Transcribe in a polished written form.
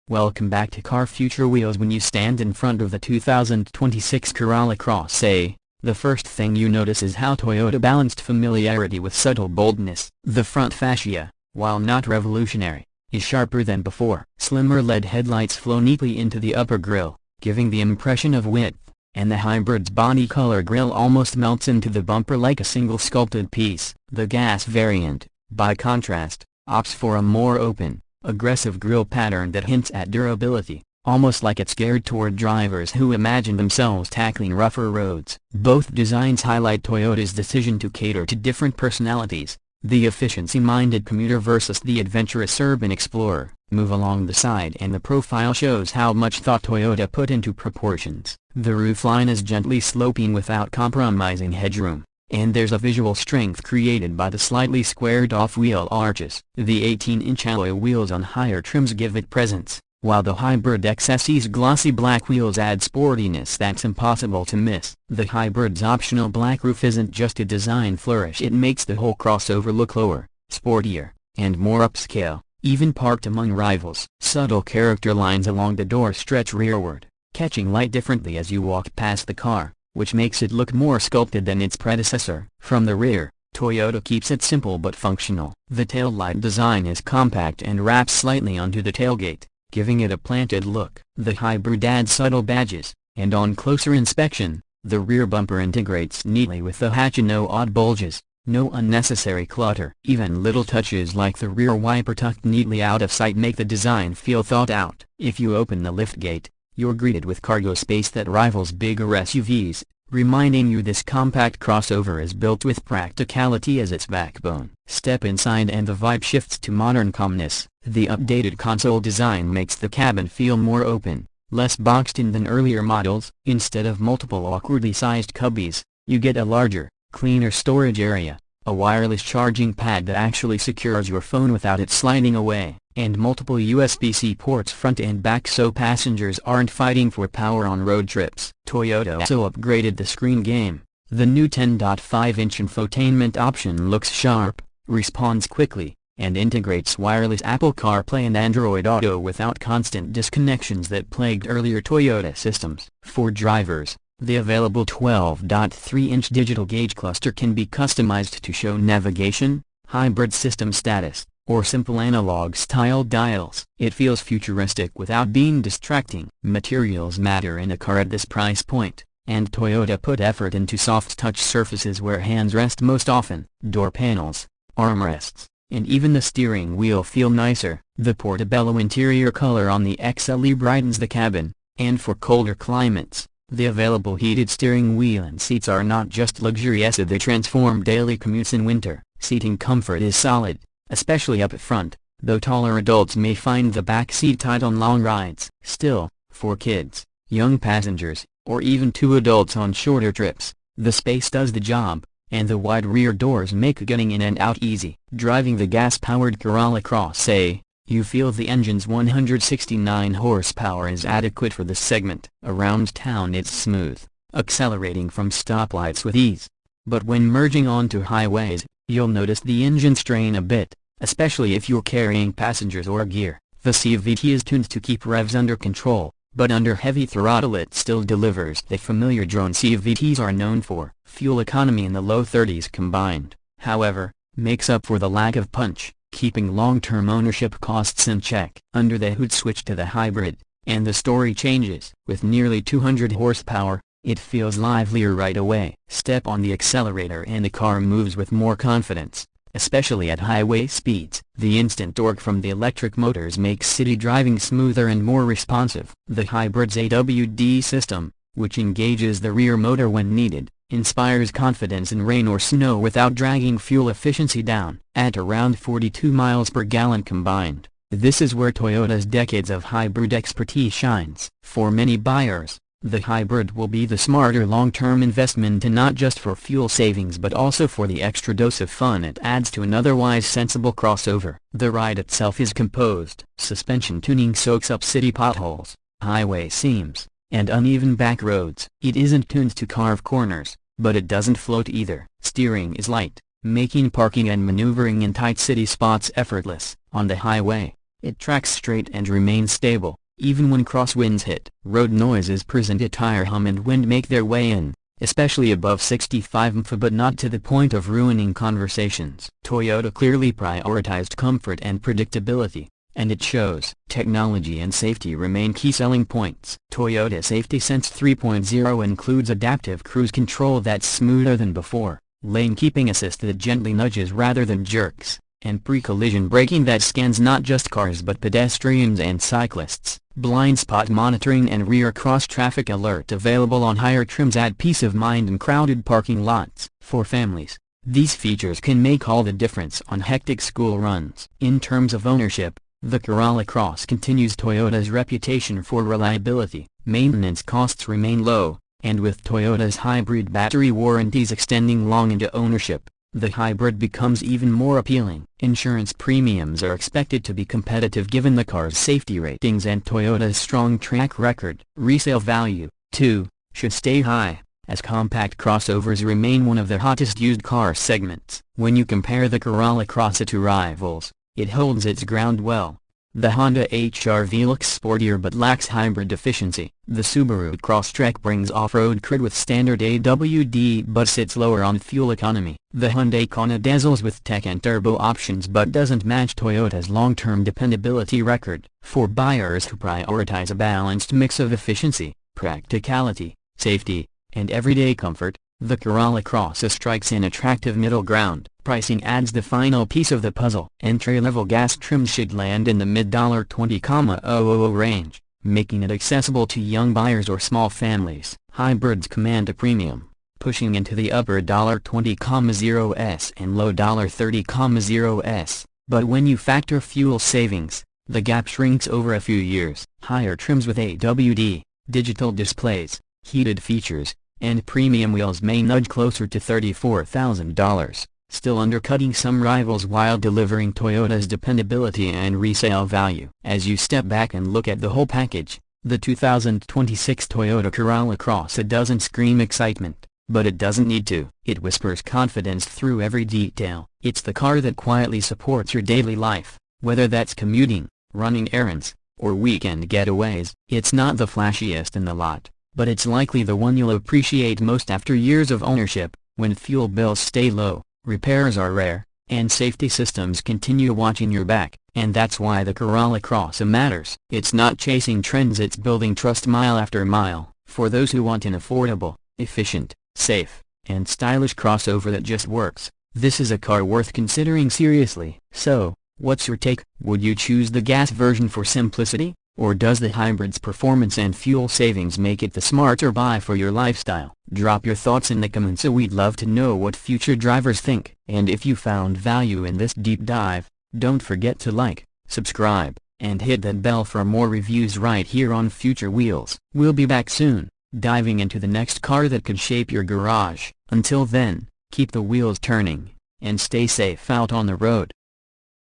Welcome back to Car Future Wheelz. When you stand in front of the 2026 Corolla Cross A, the first thing you notice is how Toyota balanced familiarity with subtle boldness. The front fascia, while not revolutionary, is sharper than before. Slimmer LED headlights flow neatly into the upper grille, giving the impression of width, and the hybrid's body color grille almost melts into the bumper like a single sculpted piece. The gas variant, by contrast, opts for a more open, aggressive grille pattern that hints at durability, almost like it's geared toward drivers who imagine themselves tackling rougher roads. Both designs highlight Toyota's decision to cater to different personalities, the efficiency-minded commuter versus the adventurous urban explorer. Move along the side and the profile shows how much thought Toyota put into proportions. The roofline is gently sloping without compromising headroom, and there's a visual strength created by the slightly squared-off wheel arches. The 18-inch alloy wheels on higher trims give it presence, while the Hybrid XSE's glossy black wheels add sportiness that's impossible to miss. The Hybrid's optional black roof isn't just a design flourish, it makes the whole crossover look lower, sportier, and more upscale, even parked among rivals. Subtle character lines along the door stretch rearward, catching light differently as you walk past the car, which makes it look more sculpted than its predecessor. From the rear, Toyota keeps it simple but functional. The taillight design is compact and wraps slightly onto the tailgate, giving it a planted look. The Hybrid adds subtle badges, and on closer inspection, the rear bumper integrates neatly with the hatch and no odd bulges, no unnecessary clutter. Even little touches like the rear wiper tucked neatly out of sight make the design feel thought out. If you open the liftgate, you're greeted with cargo space that rivals bigger SUVs, reminding you this compact crossover is built with practicality as its backbone. Step inside and the vibe shifts to modern calmness. The updated console design makes the cabin feel more open, less boxed in than earlier models. Instead of multiple awkwardly sized cubbies, you get a larger, cleaner storage area, a wireless charging pad that actually secures your phone without it sliding away, and multiple USB-C ports front and back so passengers aren't fighting for power on road trips. Toyota also upgraded the screen game. The new 10.5-inch infotainment option looks sharp, responds quickly, and integrates wireless Apple CarPlay and Android Auto without constant disconnections that plagued earlier Toyota systems. For drivers, the available 12.3-inch digital gauge cluster can be customized to show navigation, hybrid system status, or simple analog-style dials. It feels futuristic without being distracting. Materials matter in a car at this price point, and Toyota put effort into soft-touch surfaces where hands rest most often. Door panels, armrests, and even the steering wheel feel nicer. The portobello interior color on the XLE brightens the cabin, and for colder climates, the available heated steering wheel and seats are not just luxurious, they transform daily commutes in winter. Seating comfort is solid, especially up front, though taller adults may find the back seat tight on long rides. Still, for kids, young passengers, or even two adults on shorter trips, the space does the job, and the wide rear doors make getting in and out easy. Driving the gas-powered Corolla Cross A, you feel the engine's 169 horsepower is adequate for this segment. Around town it's smooth, accelerating from stoplights with ease. But when merging onto highways, you'll notice the engine strain a bit, especially if you're carrying passengers or gear. The CVT is tuned to keep revs under control, but under heavy throttle it still delivers the familiar drone CVTs are known for. Fuel economy in the low 30s combined, however, makes up for the lack of punch, keeping long-term ownership costs in check. Under the hood switch to the Hybrid, and the story changes. With nearly 200 horsepower, it feels livelier right away. Step on the accelerator and the car moves with more confidence, especially at highway speeds. The instant torque from the electric motors makes city driving smoother and more responsive. The Hybrid's AWD system, which engages the rear motor when needed, inspires confidence in rain or snow without dragging fuel efficiency down. At around 42 miles per gallon combined, this is where Toyota's decades of hybrid expertise shines. For many buyers, the Hybrid will be the smarter long-term investment, and not just for fuel savings but also for the extra dose of fun it adds to an otherwise sensible crossover. The ride itself is composed. Suspension tuning soaks up city potholes, highway seams, and uneven back roads. It isn't tuned to carve corners, but it doesn't float either. Steering is light, making parking and maneuvering in tight city spots effortless. On the highway, It tracks straight and remains stable, even when crosswinds hit. Road noises present a tire hum and wind make their way in, especially above 65 mph, but not to the point of ruining conversations. Toyota clearly prioritized comfort and predictability, and it shows. Technology and safety remain key selling points. Toyota Safety Sense 3.0 includes adaptive cruise control that's smoother than before, lane keeping assist that gently nudges rather than jerks, and pre-collision braking that scans not just cars but pedestrians and cyclists. Blind spot monitoring and rear cross-traffic alert available on higher trims add peace of mind in crowded parking lots. For families, these features can make all the difference on hectic school runs. In terms of ownership, the Corolla Cross continues Toyota's reputation for reliability. Maintenance costs remain low, and with Toyota's hybrid battery warranties extending long into ownership, the hybrid becomes even more appealing. Insurance premiums are expected to be competitive given the car's safety ratings and Toyota's strong track record. Resale value, too, should stay high, as compact crossovers remain one of the hottest used car segments. When you compare the Corolla Cross A to rivals, it holds its ground well. The Honda HR-V looks sportier but lacks hybrid efficiency. The Subaru Crosstrek brings off-road cred with standard AWD but sits lower on fuel economy. The Hyundai Kona dazzles with tech and turbo options but doesn't match Toyota's long-term dependability record. For buyers who prioritize a balanced mix of efficiency, practicality, safety, and everyday comfort, the Corolla Cross A strikes an attractive middle ground. Pricing adds the final piece of the puzzle. Entry-level gas trims should land in the mid-$20,000 range, making it accessible to young buyers or small families. Hybrids command a premium, pushing into the upper $20,000s and low $30,000s, but when you factor fuel savings, the gap shrinks over a few years. Higher trims with AWD, digital displays, heated features, and premium wheels may nudge closer to $34,000. Still undercutting some rivals while delivering Toyota's dependability and resale value. As you step back and look at the whole package, the 2026 Toyota Corolla Cross A doesn't scream excitement, but it doesn't need to. It whispers confidence through every detail. It's the car that quietly supports your daily life, whether that's commuting, running errands, or weekend getaways. It's not the flashiest in the lot, but it's likely the one you'll appreciate most after years of ownership. When fuel bills stay low, repairs are rare, and safety systems continue watching your back, and that's why the Corolla Cross A matters. It's not chasing trends, it's building trust mile after mile. For those who want an affordable, efficient, safe, and stylish crossover that just works, this is a car worth considering seriously. So, what's your take? Would you choose the gas version for simplicity? Or does the hybrid's performance and fuel savings make it the smarter buy for your lifestyle? Drop your thoughts in the comments, so we'd love to know what future drivers think. And if you found value in this deep dive, don't forget to like, subscribe, and hit that bell for more reviews right here on Future Wheels. We'll be back soon, diving into the next car that could shape your garage. Until then, keep the wheels turning, and stay safe out on the road.